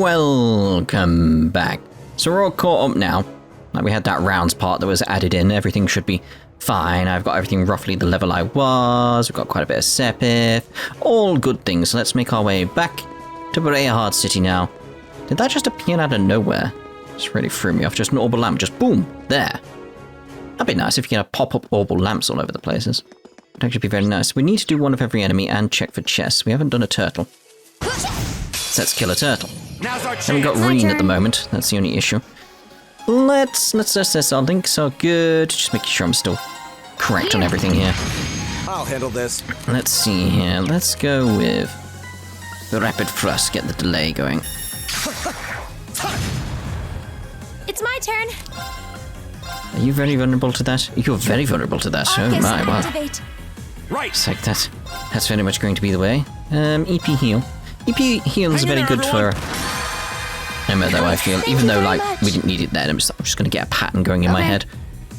Welcome back. So we're all caught up now. Like we had that rounds part that was added in. Everything should be fine. I've got everything roughly the level I was. We've got quite a bit of Sepith. All good things. So let's make our way back to Brayhard City now. Did that just appear out of nowhere? Just really threw me off. Just an orbital lamp. Just boom. There. That'd be nice if you had pop-up orbital lamps all over the places. It'd actually be very nice. We need to do one of every enemy and check for chests. We haven't done a turtle. So let's kill a turtle. Haven't got Reen at the moment. That's the only issue. Let's test this. Our links are good. Just making sure I'm still correct on everything here. I'll handle this. Let's see here. Let's go with the rapid thrust. Get the delay going. It's my turn. Are you very vulnerable to that? You're very vulnerable to that. Oh my, wow. Right. It's like that. That's very much going to be the way. EP heal. EP heal is very good for Emma, though, I feel. Even though, like, we didn't need it then. I'm just going to get a pattern going in my head.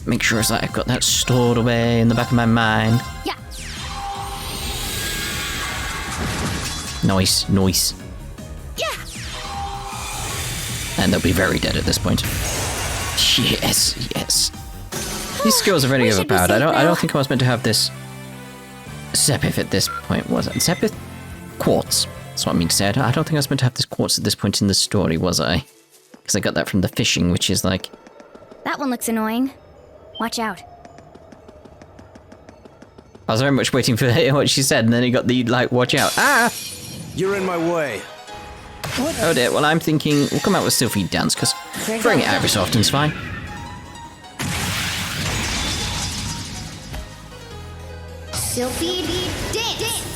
Make sure it's like I've got that stored away in the back of my mind. Yeah. Nice, nice. Yeah. And they'll be very dead at this point. Yes, yes. These skills are very overpowered. I don't think I was meant to have this Sepith at this point, was it? Sepith? Quartz. That's what I mean to say. I don't think I was meant to have this quartz at this point in the story, was I? Because I got that from the fishing, which is like... That one looks annoying. Watch out. I was very much waiting for what she said, and then he got the, like, watch out. Ah! You're in my way. What? Oh dear, well I'm thinking we'll come out with Sylphie Dance, because throwing it out every so often is fine. Sylphie dance.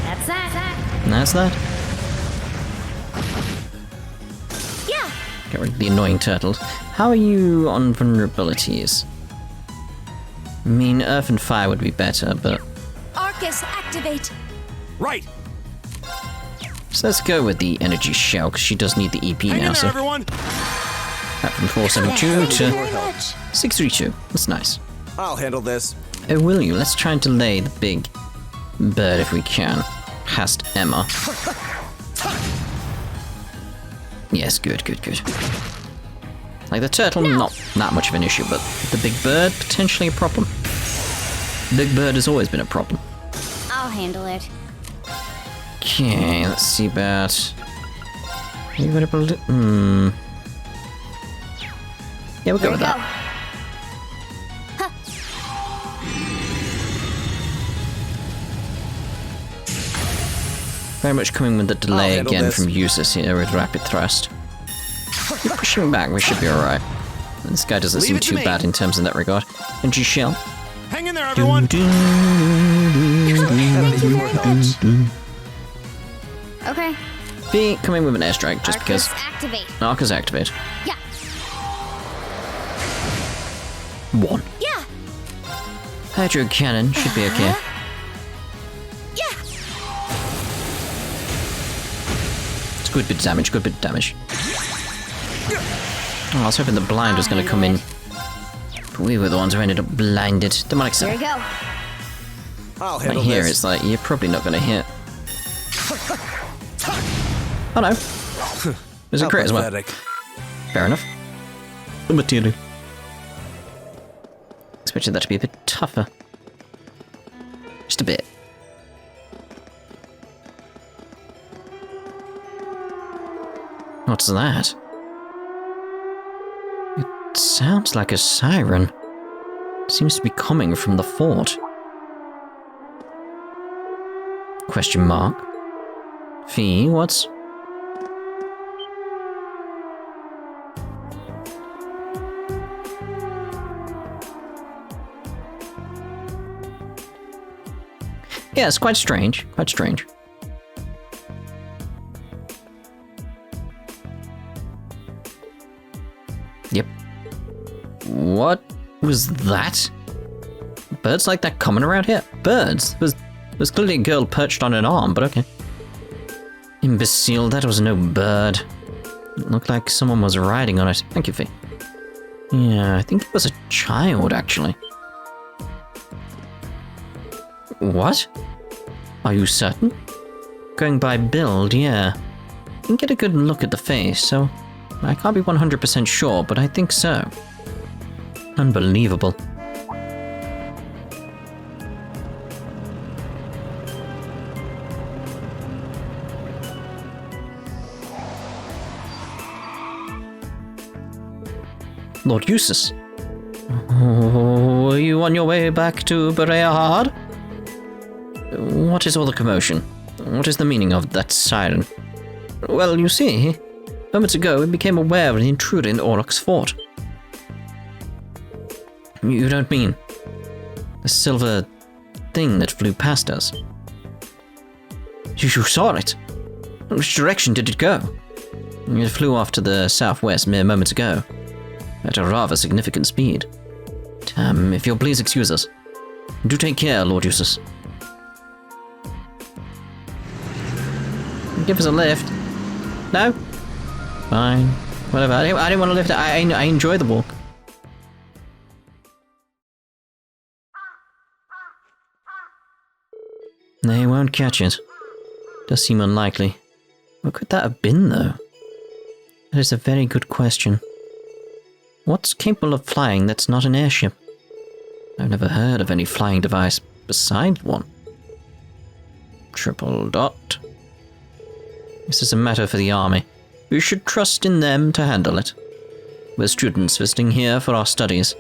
That's that. And that's that. Yeah. Get rid of the annoying turtles. How are you on vulnerabilities? I mean, Earth and Fire would be better, but... Arcus, activate. Right. So let's go with the energy shell, because she does need the EP Hang now, in there, so... everyone. Back from 472 to Very much. 632. That's nice. I'll handle this. Oh, will you? Let's try and delay the big bird if we can. Past Emma. Yes, good, good, good. Like the turtle, not that much of an issue, but the big bird, potentially a problem. Big bird has always been a problem. I'll handle it. Okay, let's see about... Are you able to... Yeah, we'll go with that. Huh. Very much coming with the delay handle again this. from users here with rapid thrust. Keep pushing back, we should be alright. This guy doesn't Leave seem it to too me. bad in terms of that regard. Energy shell. Hang in there, everyone. Thank you very much. Okay. B coming with an airstrike just Arcus, because. activate. Arcus activate. Yeah. 1. Yeah. Hydro cannon should be okay. Yeah. It's a good bit of damage, good bit of damage. Oh, I was hoping the blind was going to come in. But we were the ones who ended up blinded. Demonic Here we Cell. go. I'll Right handle here, this. it's like, you're probably not going to hit. Oh no. There's a How crit as well. pathetic. Fair enough. Materially. Expected that to be a bit tougher. Just a bit. What's that? It sounds like a siren. Seems to be coming from the fort. Question mark. Fee, what's... Yeah, it's quite strange. Quite strange. Yep. What was that? Birds like that common around here? Birds? There's clearly a girl perched on an arm, but okay. Imbecile, that was no bird. It looked like someone was riding on it. Thank you, Fee. Yeah, I think it was a child, actually. What? Are you certain? Going by build, yeah. You can get a good look at the face, so I can't be 100% sure, but I think so. Unbelievable. Lord Eustace. Oh, are you on your way back to Bereahard? What is all the commotion? What is the meaning of that siren? Well, you see, moments ago we became aware of an intruder in Aurochs fort. You don't mean the silver thing that flew past us? You saw it? Which direction did it go? It flew off to the southwest mere moments ago, at a rather significant speed. If you'll please excuse us. Do take care, Lord Eustace. Give us a lift. No? Fine. Whatever. I didn't want to lift it. I enjoy the walk. They won't catch it. Does seem unlikely. What could that have been, though? That is a very good question. What's capable of flying that's not an airship? I've never heard of any flying device besides one. Triple dot. This is a matter for the army. We should trust in them to handle it. We're students visiting here for our studies.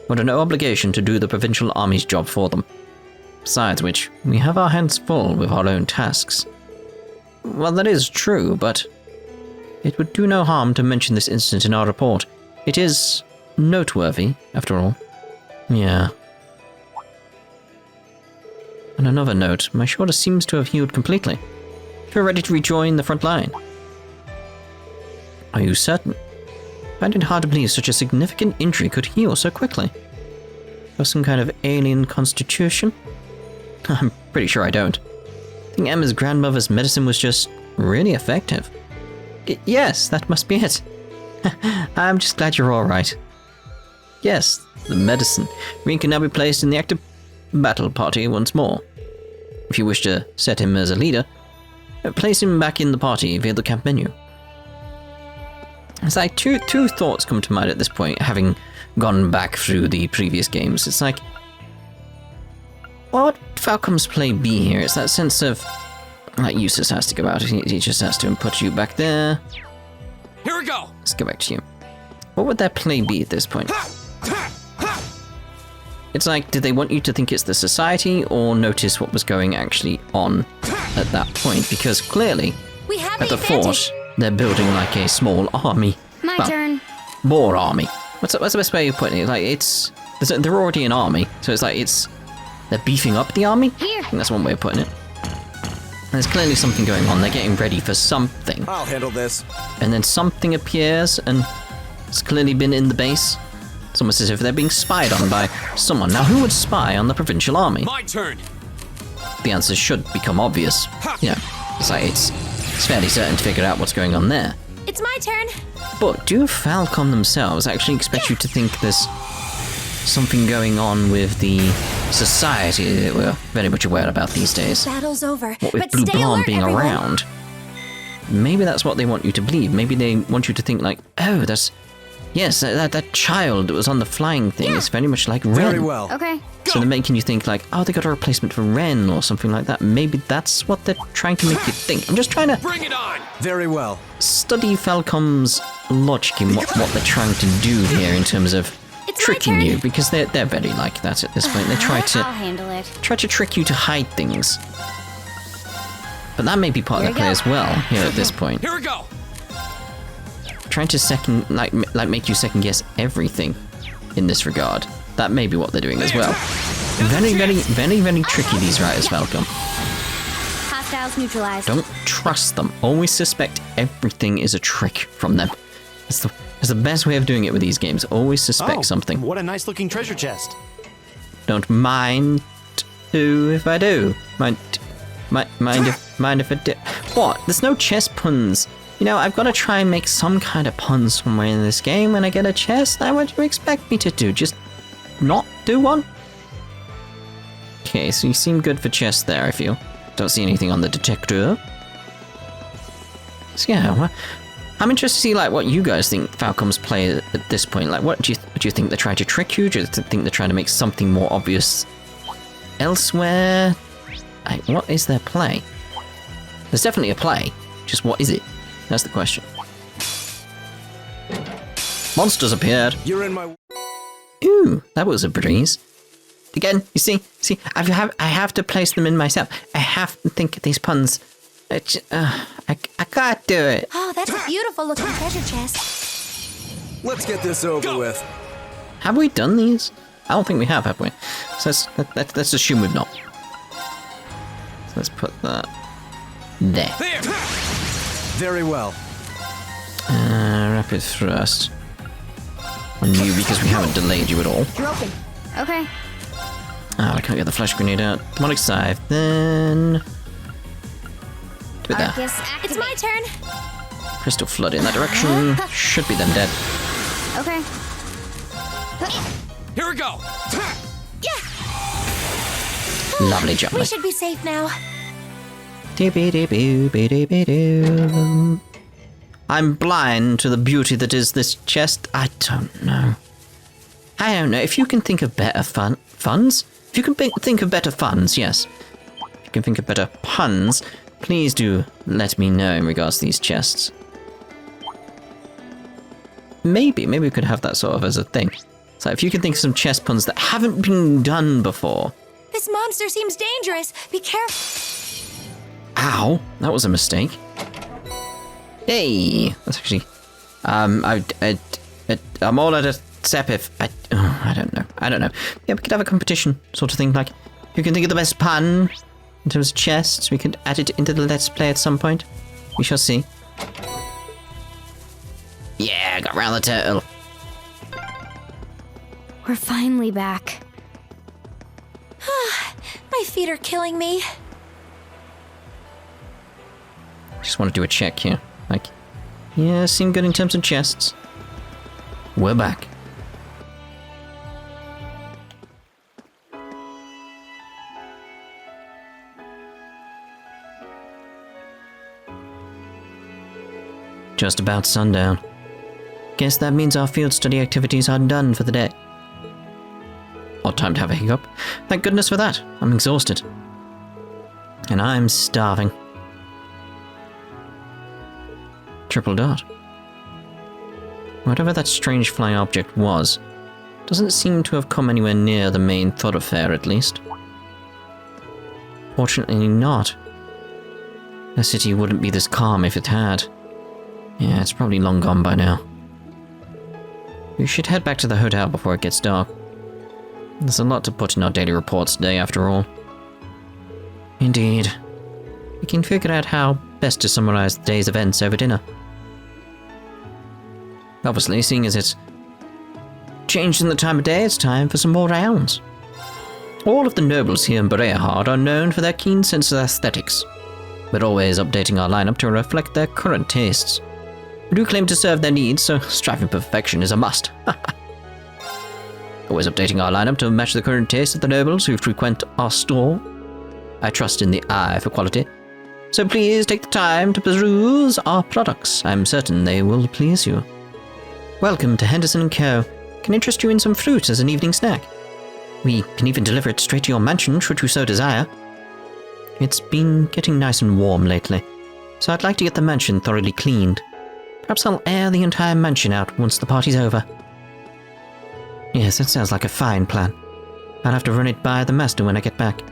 We're under no obligation to do the provincial army's job for them. Besides which, we have our hands full with our own tasks. Well, that is true, but it would do no harm to mention this incident in our report. It is noteworthy, after all. Yeah. On another note, my shoulder seems to have healed completely. You're ready to rejoin the front line. Are you certain? I find it hard to believe such a significant injury could heal so quickly. Or some kind of alien constitution? I'm pretty sure I don't. I think Emma's grandmother's medicine was just really effective. Yes, that must be it. I'm just glad you're alright. Yes, the medicine. Rin can now be placed in the active battle party once more. If you wish to set him as a leader, place him back in the party via the camp menu. It's like two thoughts come to mind at this point, having gone back through the previous games. It's like, what Falcom's play B here? It's that sense of, like, Eustace has to go out. He just has to put you back there. Here we go. Let's go back to you. What would their play be at this point? It's like, did they want you to think it's the society or notice what was going actually on at that point? Because clearly, We have at the advantage. fort, they're building like a small army. My turn. More army. What's the best way of putting it? Like, they're already an army, so it's like they're beefing up the army? Here. I think that's one way of putting it. There's clearly something going on. They're getting ready for something. I'll handle this. And then something appears, and it's clearly been in the base. It's almost as if they're being spied on by someone. Now, who would spy on the provincial army? My turn. The answer should become obvious. You know, it's like it's fairly certain to figure out what's going on there. It's my turn. But do Falcom themselves actually expect you to think there's something going on with the society that we're very much aware about these days? Battle's over. What with But Blue stay Blonde alert, being everyone. around? Maybe that's what they want you to believe. Maybe they want you to think like, oh, that child that was on the flying thing is very much like Ren. Very well. Okay. So they're making you think like, oh, they got a replacement for Ren or something like that. Maybe that's what they're trying to make you think. I'm just trying to Bring it on. Very well. study Falcom's logic in what they're trying to do here in terms of It's my tricking turn. you, because they're very like that at this point. They try I'll to handle it. trick you to hide things. But that may be part Here of we the play go. as well here at this point. Here we go. Trying to make you second guess everything in this regard. That may be what they're doing as well. Very tricky, these writers, Falcom. Hostiles neutralized. Don't trust them. Always suspect everything is a trick from them. That's the best way of doing it with these games. Always suspect something. What a nice looking treasure chest. Don't mind if I do. Mind if I do. What? There's no chess puns. You know, I've got to try and make some kind of pun somewhere in this game when I get a chest. Now, what do you expect me to do? Just not do one? Okay, so you seem good for chess there, I feel. Don't see anything on the detector. So yeah, well, I'm interested to see like what you guys think Falcom's play at this point. Like, what do you think they're trying to trick you? Do you think they're trying to make something more obvious elsewhere? Like, what is their play? There's definitely a play. Just what is it? That's the question. Monsters appeared. You're in my... Ooh, that was a breeze. Again, you see, I have to place them in myself. I have to think of these puns. I can't do it. Oh, that's a beautiful looking treasure chest. Let's get this over with. Have we done these? I don't think we have we? So let's assume we've not. So let's put that there. There! Very well. Rapid thrust on you because we haven't delayed you at all. You're open. Okay. Oh, I can't get the flash grenade out. Demonic scythe, then... Do it there. Arcus, it's my turn. Crystal flood in that direction. Should be them dead. Okay. Here we go! Lovely job, We mate. should be safe now. I'm blind to the beauty that is this chest. I don't know. If you can think of better funds? If you can think of better funds, yes. If you can think of better puns, please do let me know in regards to these chests. Maybe we could have that sort of as a thing. So if you can think of some chest puns that haven't been done before. This monster seems dangerous. Be careful. Ow, that was a mistake. Hey, that's actually, I'm all out of sepif. I don't know. Yeah, we could have a competition sort of thing, like, who can think of the best pun in terms of chests. We could add it into the Let's Play at some point. We shall see. Yeah, got round the turtle. We're finally back. My feet are killing me. Just want to do a check here. Like, yeah, seem good in terms of chests. We're back. Just about sundown. Guess that means our field study activities are done for the day. Odd time to have a hiccup. Thank goodness for that. I'm exhausted. And I'm starving. Triple dot. Whatever that strange flying object was, doesn't seem to have come anywhere near the main thoroughfare at least. Fortunately not. The city wouldn't be this calm if it had. Yeah, it's probably long gone by now. We should head back to the hotel before it gets dark. There's a lot to put in our daily reports today, after all. Indeed. We can figure out how best to summarize the day's events over dinner. Obviously, seeing as it's changed in the time of day, it's time for some more rounds. All of the nobles here in Brehard are known for their keen sense of aesthetics. We're always updating our lineup to reflect their current tastes. We do claim to serve their needs, so striving for perfection is a must. Always updating our lineup to match the current taste of the nobles who frequent our store. I trust in the eye for quality, so please take the time to peruse our products. I'm certain they will please you. Welcome to Henderson & Co. Can interest you in some fruit as an evening snack. We can even deliver it straight to your mansion should you so desire. It's been getting nice and warm lately, so I'd like to get the mansion thoroughly cleaned. Perhaps I'll air the entire mansion out once the party's over. Yes, that sounds like a fine plan. I'll have to run it by the master when I get back.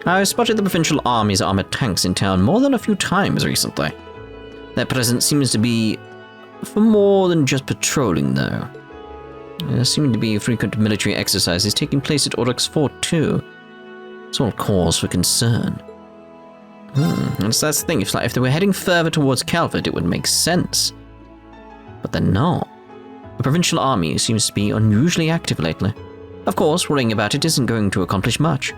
I've spotted the provincial army's armored tanks in town more than a few times recently. Their presence seems to be for more than just patrolling, though. There seem to be frequent military exercises taking place at Aurochs Fort, too. It's all cause for concern. And so that's the thing, if they were heading further towards Calvert, it would make sense. But they're not. The provincial army seems to be unusually active lately. Of course, worrying about it isn't going to accomplish much.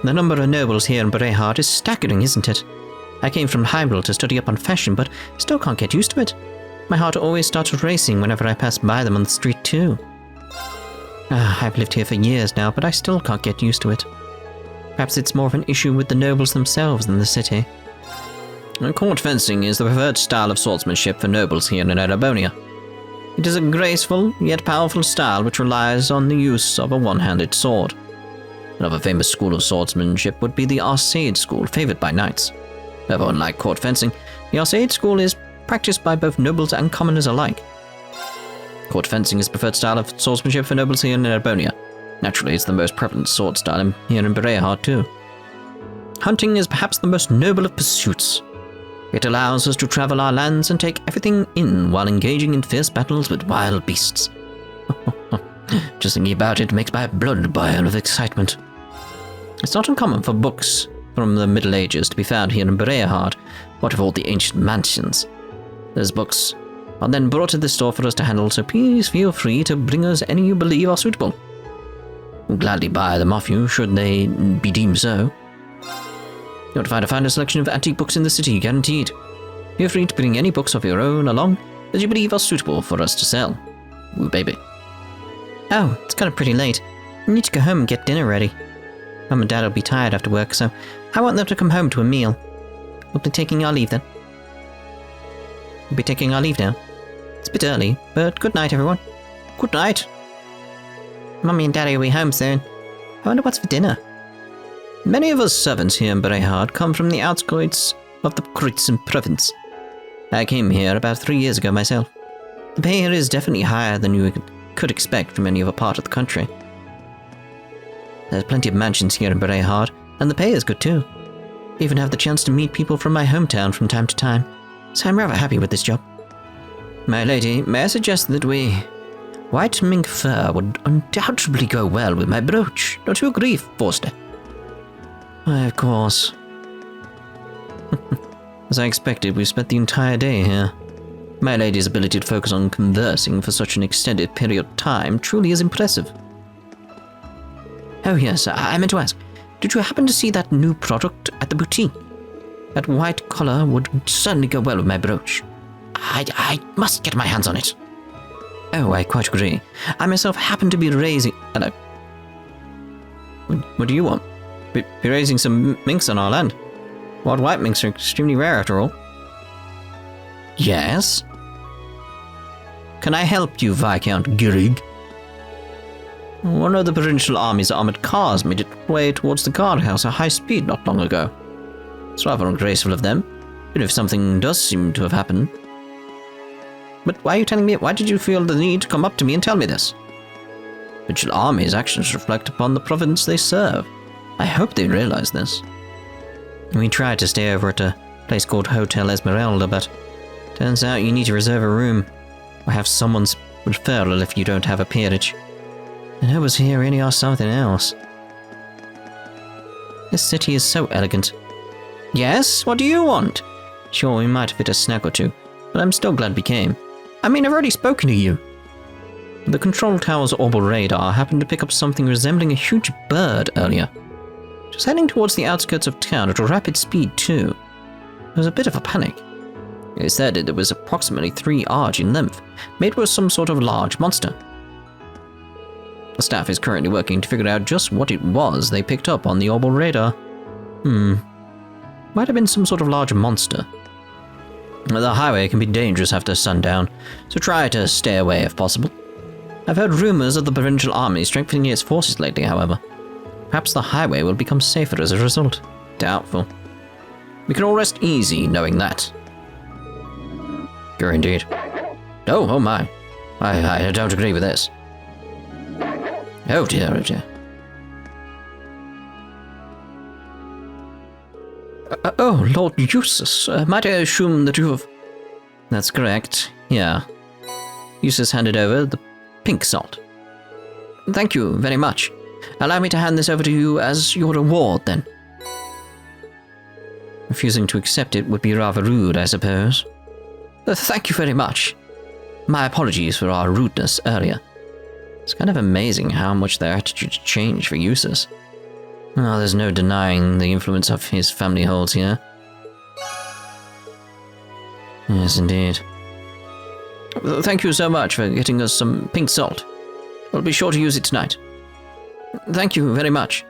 The number of nobles here in Brehard is staggering, isn't it? I came from Hyrule to study up on fashion, but still can't get used to it. My heart always starts racing whenever I pass by them on the street, too. I've lived here for years now, but I still can't get used to it. Perhaps it's more of an issue with the nobles themselves than the city. Court fencing is the preferred style of swordsmanship for nobles here in Erebonia. It is a graceful, yet powerful style which relies on the use of a one-handed sword. Another famous school of swordsmanship would be the Arcade school, favored by knights. However, unlike court fencing, the Arcade school is practiced by both nobles and commoners alike. Court fencing is the preferred style of swordsmanship for nobles here in Erebonia. Naturally, it's the most prevalent sword style here in Brehard too. Hunting is perhaps the most noble of pursuits. It allows us to travel our lands and take everything in while engaging in fierce battles with wild beasts. Just thinking about it makes my blood boil with excitement. It's not uncommon for books from the Middle Ages to be found here in Brehard, what of all the ancient mansions. Those books are then brought to the store for us to handle, so please feel free to bring us any you believe are suitable. We'll gladly buy them off you, should they be deemed so. You'll find a fine selection of antique books in the city, guaranteed. Feel free to bring any books of your own along that you believe are suitable for us to sell. Ooh, baby. Oh, it's kind of pretty late. I need to go home and get dinner ready. Mum and Dad will be tired after work, so I want them to come home to a meal. We'll be taking our leave then. We'll be taking our leave now. It's a bit early, but good night, everyone. Good night. Mummy and Daddy will be home soon. I wonder what's for dinner. Many of us servants here in Brehard come from the outskirts of the Kreutzen province. I came here about 3 years ago myself. The pay here is definitely higher than you could expect from any other part of the country. There's plenty of mansions here in Brehard, and the pay is good too. I even have the chance to meet people from my hometown from time to time, so I'm rather happy with this job. My lady, may I suggest that white mink fur would undoubtedly go well with my brooch. Don't you agree, Forster? Why, of course. As I expected, we spent the entire day here. My lady's ability to focus on conversing for such an extended period of time truly is impressive. Oh yes, I meant to ask, did you happen to see that new product at the boutique? That white collar would certainly go well with my brooch. I must get my hands on it. Oh, I quite agree. I myself happen to be raising... Hello. What do you want? Be raising some minks on our land. Wild white minks are extremely rare after all. Yes? Can I help you, Viscount Girig? One of the provincial army's armored cars made its way towards the guardhouse at high speed not long ago. It's rather ungraceful of them, even if something does seem to have happened. But why are you telling me? Why did you feel the need to come up to me and tell me this? The provincial army's actions reflect upon the province they serve. I hope they realize this. We tried to stay over at a place called Hotel Esmeralda, but turns out you need to reserve a room or have someone's referral if you don't have a peerage. And who was here really are something else. This city is so elegant. Yes, what do you want? Sure, we might fit a snack or two, but I'm still glad we came. I mean, I've already spoken to you. The control tower's orbital radar happened to pick up something resembling a huge bird earlier. It was heading towards the outskirts of town at a rapid speed too. There was a bit of a panic. They said it was approximately 3 argy in length, made with some sort of large monster. The staff is currently working to figure out just what it was they picked up on the orbital radar. Might have been some sort of large monster. The highway can be dangerous after sundown, so try to stay away if possible. I've heard rumors of the provincial army strengthening its forces lately, however. Perhaps the highway will become safer as a result. Doubtful. We can all rest easy knowing that. Sure indeed. Oh my. I don't agree with this. Oh dear, oh dear. Oh, Lord Eustace, might I assume that you have... That's correct, yeah. Eustace handed over the pink salt. Thank you very much. Allow me to hand this over to you as your reward, then. Refusing to accept it would be rather rude, I suppose. Thank you very much. My apologies for our rudeness earlier. It's kind of amazing how much their attitudes change for Eustace. Oh, there's no denying the influence of his family holds here. Yes, indeed. Thank you so much for getting us some pink salt. I'll be sure to use it tonight. Thank you very much.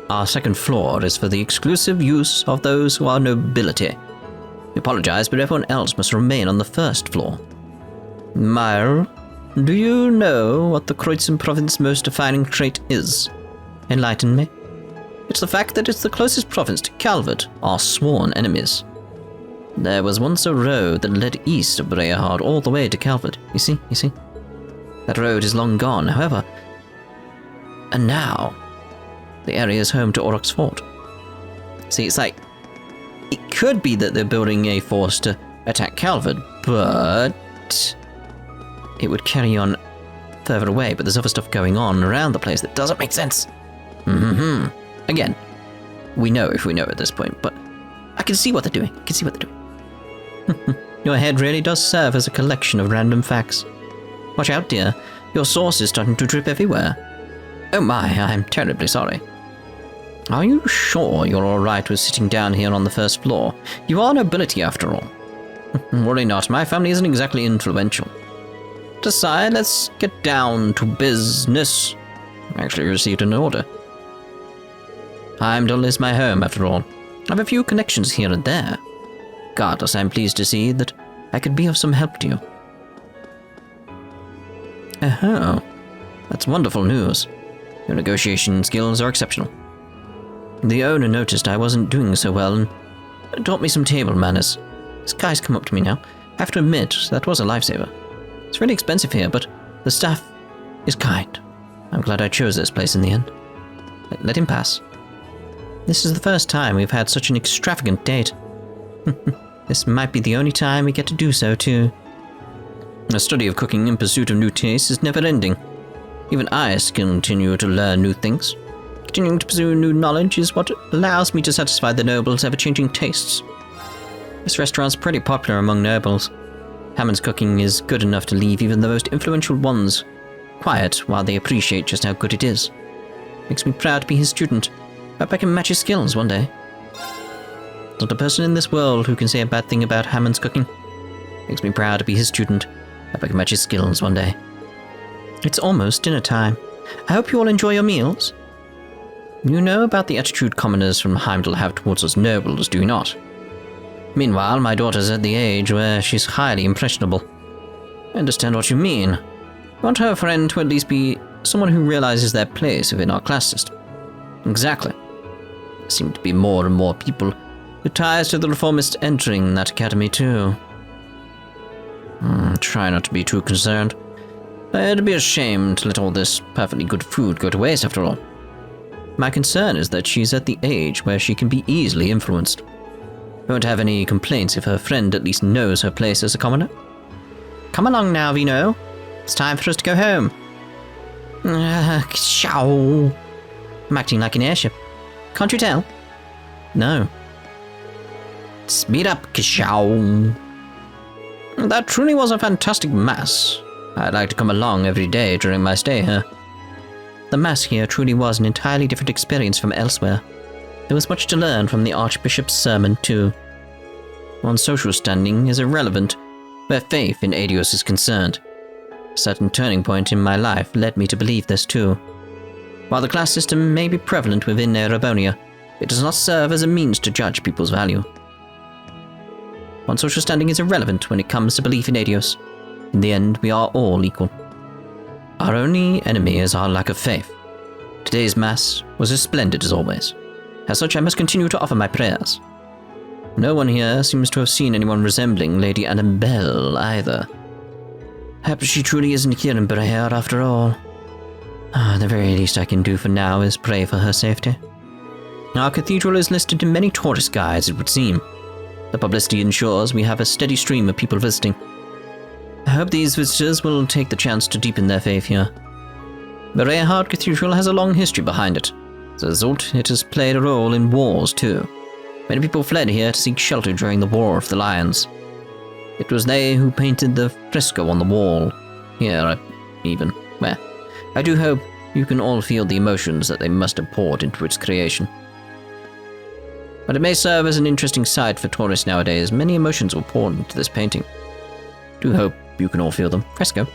Our second floor is for the exclusive use of those who are nobility. We apologize, but everyone else must remain on the first floor. Myle, do you know what the Kreuzern province's most defining trait is? Enlighten me. It's the fact that it's the closest province to Calvert, our sworn enemies. There was once a road that led east of Breyhard all the way to Calvert. You see? That road is long gone, however. And now, the area is home to Aurochs Fort. See, it's like, it could be that they're building a force to attack Calvert, but it would carry on further away, but there's other stuff going on around the place that doesn't make sense. Again, we know if we know at this point, but I can see what they're doing. Your head really does serve as a collection of random facts. Watch out, dear. Your source is starting to drip everywhere. Oh my, I'm terribly sorry. Are you sure you're alright with sitting down here on the first floor? You are nobility after all. Worry not, my family isn't exactly influential. Decide, let's get down to business. I actually received an order. Heimdall is my home after all. I have a few connections here and there. Regardless, I'm pleased to see that I could be of some help to you. Oh, that's wonderful news. Your negotiation skills are exceptional. The owner noticed I wasn't doing so well and taught me some table manners. This guy's come up to me now. I have to admit, that was a lifesaver. It's really expensive here, but the staff is kind. I'm glad I chose this place in the end. Let him pass. This is the first time we've had such an extravagant date. This might be the only time we get to do so, too. The study of cooking in pursuit of new tastes is never ending. Even I continue to learn new things. Continuing to pursue new knowledge is what allows me to satisfy the nobles' ever-changing tastes. This restaurant's pretty popular among nobles. Hammond's cooking is good enough to leave even the most influential ones quiet while they appreciate just how good it is. Makes me proud to be his student. Hope I can match his skills one day. Not a person in this world who can say a bad thing about Hammond's cooking. Makes me proud to be his student. Hope I can match his skills one day. It's almost dinner time. I hope you all enjoy your meals. You know about the attitude commoners from Heimdall have towards us nobles, do you not? Meanwhile, my daughter's at the age where she's highly impressionable. I understand what you mean. I want her friend to at least be someone who realizes their place within our class system. Exactly. There seem to be more and more people with ties to the reformists entering that academy too. Try not to be too concerned. It'd be a shame to let all this perfectly good food go to waste after all. My concern is that she's at the age where she can be easily influenced. I won't have any complaints if her friend at least knows her place as a commoner. Come along now, Vino. It's time for us to go home. Kshaw. I'm acting like an airship. Can't you tell? No. Speed up, Kshaw. That truly was a fantastic mass. I'd like to come along every day during my stay here. The mass here truly was an entirely different experience from elsewhere. There was much to learn from the Archbishop's sermon, too. One's social standing is irrelevant where faith in Adios is concerned. A certain turning point in my life led me to believe this, too. While the class system may be prevalent within Erebonia, it does not serve as a means to judge people's value. One's social standing is irrelevant when it comes to belief in Adios. In the end, we are all equal. Our only enemy is our lack of faith. Today's Mass was as splendid as always. As such, I must continue to offer my prayers. No one here seems to have seen anyone resembling Lady Annabelle either. Perhaps she truly isn't here in Breyhard after all. The very least I can do for now is pray for her safety. Our cathedral is listed in many tourist guides, it would seem. The publicity ensures we have a steady stream of people visiting. I hope these visitors will take the chance to deepen their faith here. Breyhard Cathedral has a long history behind it. As a result, it has played a role in wars too. Many people fled here to seek shelter during the War of the Lions. It was they who painted the fresco on the wall. Here, even. Well, I do hope you can all feel the emotions that they must have poured into its creation. But it may serve as an interesting sight for tourists nowadays. Many emotions were poured into this painting. Do hope you can all feel them. Fresco.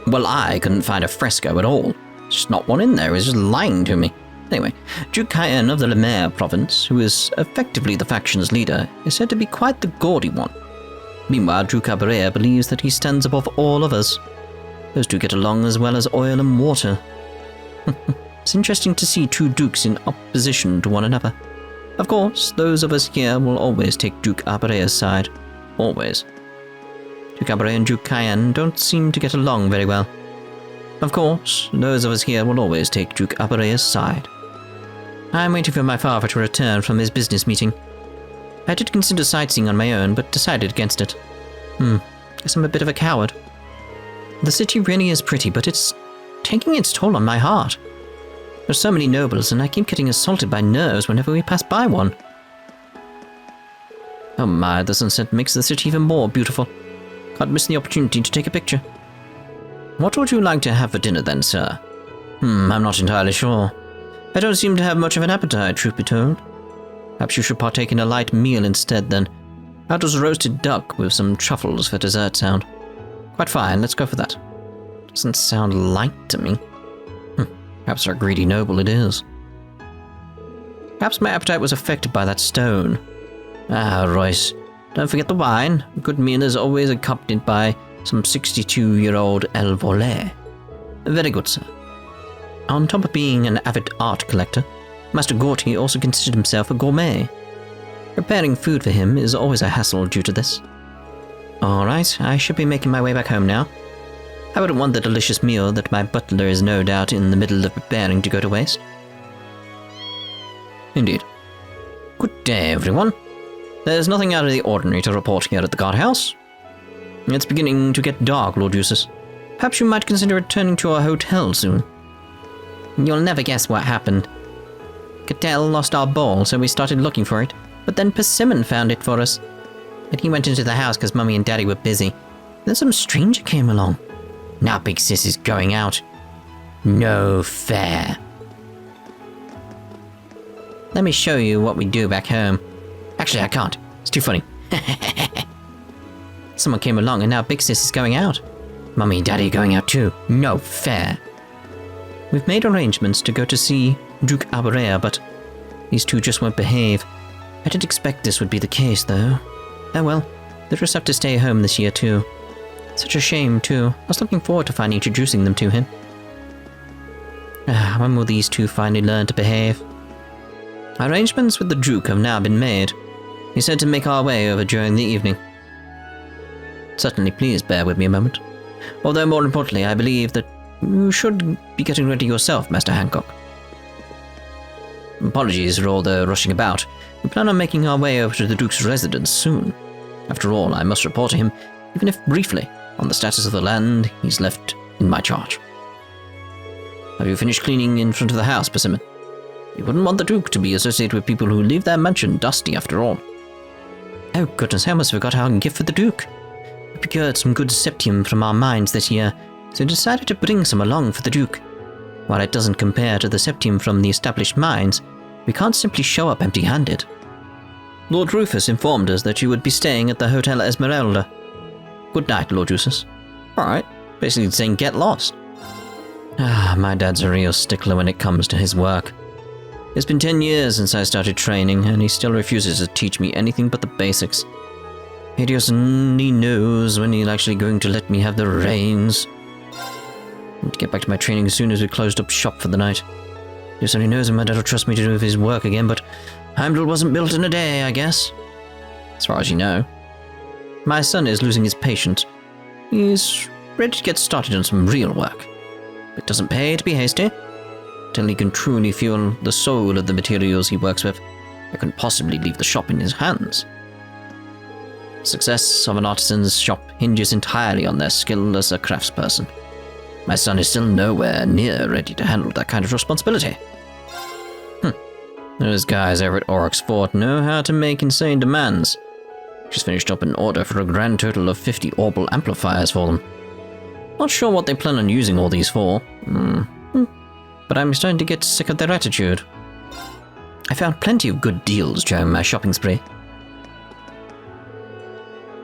Well, I couldn't find a fresco at all. There's just not one in there. It's just lying to me. Anyway, Duke Cayenne of the Lemaire province, who is effectively the faction's leader, is said to be quite the gaudy one. Meanwhile, Duke Cabaret believes that he stands above all others. Those two get along as well as oil and water. It's interesting to see two dukes in opposition to one another. Of course, those of us here will always take Duke Cabaret's side. Always. Duke Cabaret and Duke Cayenne don't seem to get along very well. Of course, those of us here will always take Duke Cabaret's side. I'm waiting for my father to return from his business meeting. I did consider sightseeing on my own, but decided against it. Guess I'm a bit of a coward. The city really is pretty, but it's taking its toll on my heart. There's so many nobles, and I keep getting assaulted by nerves whenever we pass by one. Oh my, the sunset makes the city even more beautiful. Can't miss the opportunity to take a picture. What would you like to have for dinner then, sir? I'm not entirely sure. I don't seem to have much of an appetite, truth be told. Perhaps you should partake in a light meal instead, then. How does roasted duck with some truffles for dessert sound? Quite fine, let's go for that. Doesn't sound light to me. Perhaps for a greedy noble it is. Perhaps my appetite was affected by that stone. Ah, Royce, don't forget the wine. A good meal is always accompanied by some 62-year-old El Volet. Very good, sir. On top of being an avid art collector, Master Gorty also considered himself a gourmet. Preparing food for him is always a hassle due to this. Alright, I should be making my way back home now. I wouldn't want the delicious meal that my butler is no doubt in the middle of preparing to go to waste. Indeed. Good day, everyone. There's nothing out of the ordinary to report here at the guardhouse. It's beginning to get dark, Lord Eustace. Perhaps you might consider returning to our hotel soon. You'll never guess what happened. Cattell lost our ball, so we started looking for it, but then Persimmon found it for us. But he went into the house because Mummy and Daddy were busy. Then some stranger came along. Now Big Sis is going out. No fair. Let me show you what we do back home. Actually, I can't. It's too funny. Someone came along and now Big Sis is going out. Mummy and Daddy are going out too. No fair. We've made arrangements to go to see Duke Cabaret, but these two just won't behave. I didn't expect this would be the case, though. Oh well, they'll just have to stay home this year too. Such a shame, too. I was looking forward to finally introducing them to him. When will these two finally learn to behave? Arrangements with the Duke have now been made. He said to make our way over during the evening. Certainly, please bear with me a moment. Although more importantly, I believe that you should be getting ready yourself, Master Hancock. Apologies for all the rushing about. We plan on making our way over to the Duke's residence soon. After all, I must report to him, even if briefly, on the status of the land he's left in my charge. Have you finished cleaning in front of the house, Persimmon? You wouldn't want the Duke to be associated with people who leave their mansion dusty after all. Oh goodness, I almost forgot our gift for the Duke. We procured some good septium from our mines this year, so decided to bring some along for the Duke. While it doesn't compare to the septium from the established mines, we can't simply show up empty-handed. Lord Rufus informed us that you would be staying at the Hotel Esmeralda. Good night, Lord Eustace. Alright, basically saying get lost. My dad's a real stickler when it comes to his work. It's been 10 years since I started training, and he still refuses to teach me anything but the basics. He just only knows when he's actually going to let me have the reins. I need to get back to my training as soon as we closed up shop for the night. Just only knows when my dad will trust me to do his work again, but Heimdall wasn't built in a day, I guess. As far as you know. My son is losing his patience. He's ready to get started on some real work. It doesn't pay to be hasty. Till he can truly feel the soul of the materials he works with, I couldn't possibly leave the shop in his hands. The success of an artisan's shop hinges entirely on their skill as a craftsperson. My son is still nowhere near ready to handle that kind of responsibility. Those guys over at Aurochs Fort know how to make insane demands. Just finished up an order for a grand total of 50 orbal amplifiers for them. Not sure what they plan on using all these for. But I'm starting to get sick of their attitude. I found plenty of good deals during my shopping spree.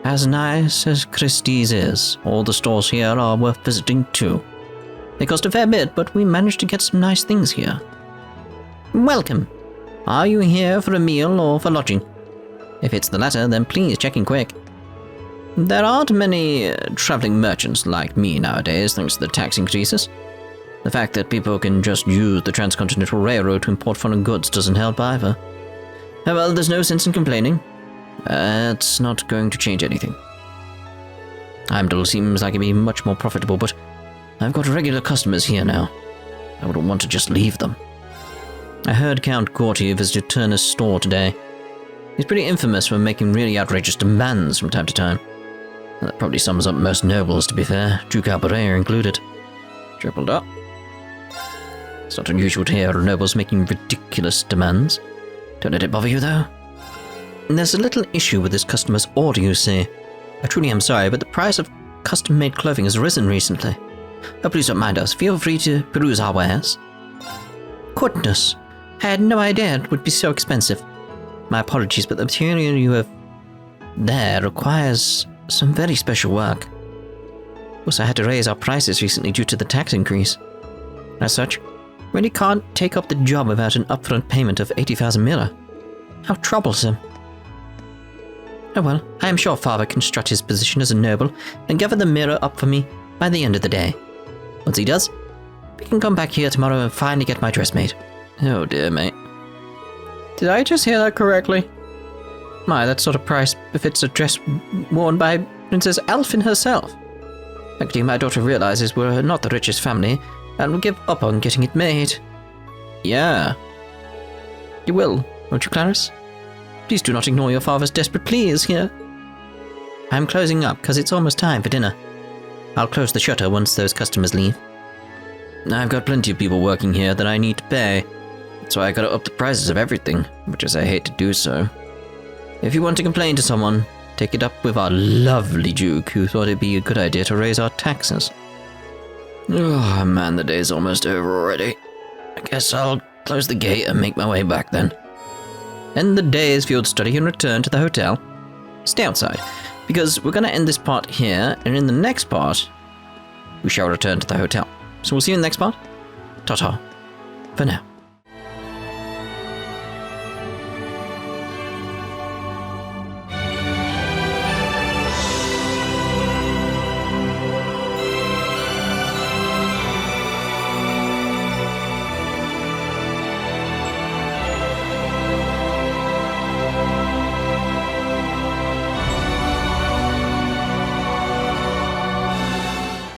As nice as Christie's is, all the stores here are worth visiting too. They cost a fair bit, but we managed to get some nice things here. Welcome. Are you here for a meal or for lodging? If it's the latter, then please check in quick. There aren't many traveling merchants like me nowadays, thanks to the tax increases. The fact that people can just use the Transcontinental Railroad to import foreign goods doesn't help either. Oh well, there's no sense in complaining. It's not going to change anything. Heimdall seems like it'd be much more profitable, but I've got regular customers here now. I wouldn't want to just leave them. I heard Count Gorty visited Turner's store today. He's pretty infamous for making really outrageous demands from time to time. That probably sums up most nobles, to be fair, Duke Alberea included. Tripled up. It's not unusual to hear nobles making ridiculous demands. Don't let it bother you, though. There's a little issue with this customer's order, you see. I truly am sorry, but the price of custom-made clothing has risen recently. Oh, please don't mind us. Feel free to peruse our wares. Goodness, I had no idea it would be so expensive. My apologies, but the material you have there requires some very special work. Also, I had to raise our prices recently due to the tax increase. As such, really can't take up the job without an upfront payment of 80,000 mira. How troublesome. Oh well, I am sure Father can strut his position as a noble and gather the mirror up for me by the end of the day. Once he does, we can come back here tomorrow and finally get my dress made. Oh dear, mate. Did I just hear that correctly? My, that sort of price befits a dress worn by Princess Elfin herself. Luckily, my daughter realizes we're not the richest family and will give up on getting it made. Yeah. You will, won't you, Clarice? Please do not ignore your father's desperate pleas here. I'm closing up because it's almost time for dinner. I'll close the shutter once those customers leave. I've got plenty of people working here that I need to pay. That's why I gotta up the prices of everything, much as I hate to do so. If you want to complain to someone, take it up with our lovely Duke, who thought it'd be a good idea to raise our taxes. Oh man, the day's almost over already. I guess I'll close the gate and make my way back then. End the day's field study and return to the hotel. Stay outside, because we're gonna end this part here, and in the next part, we shall return to the hotel. So we'll see you in the next part. Ta-ta. For now.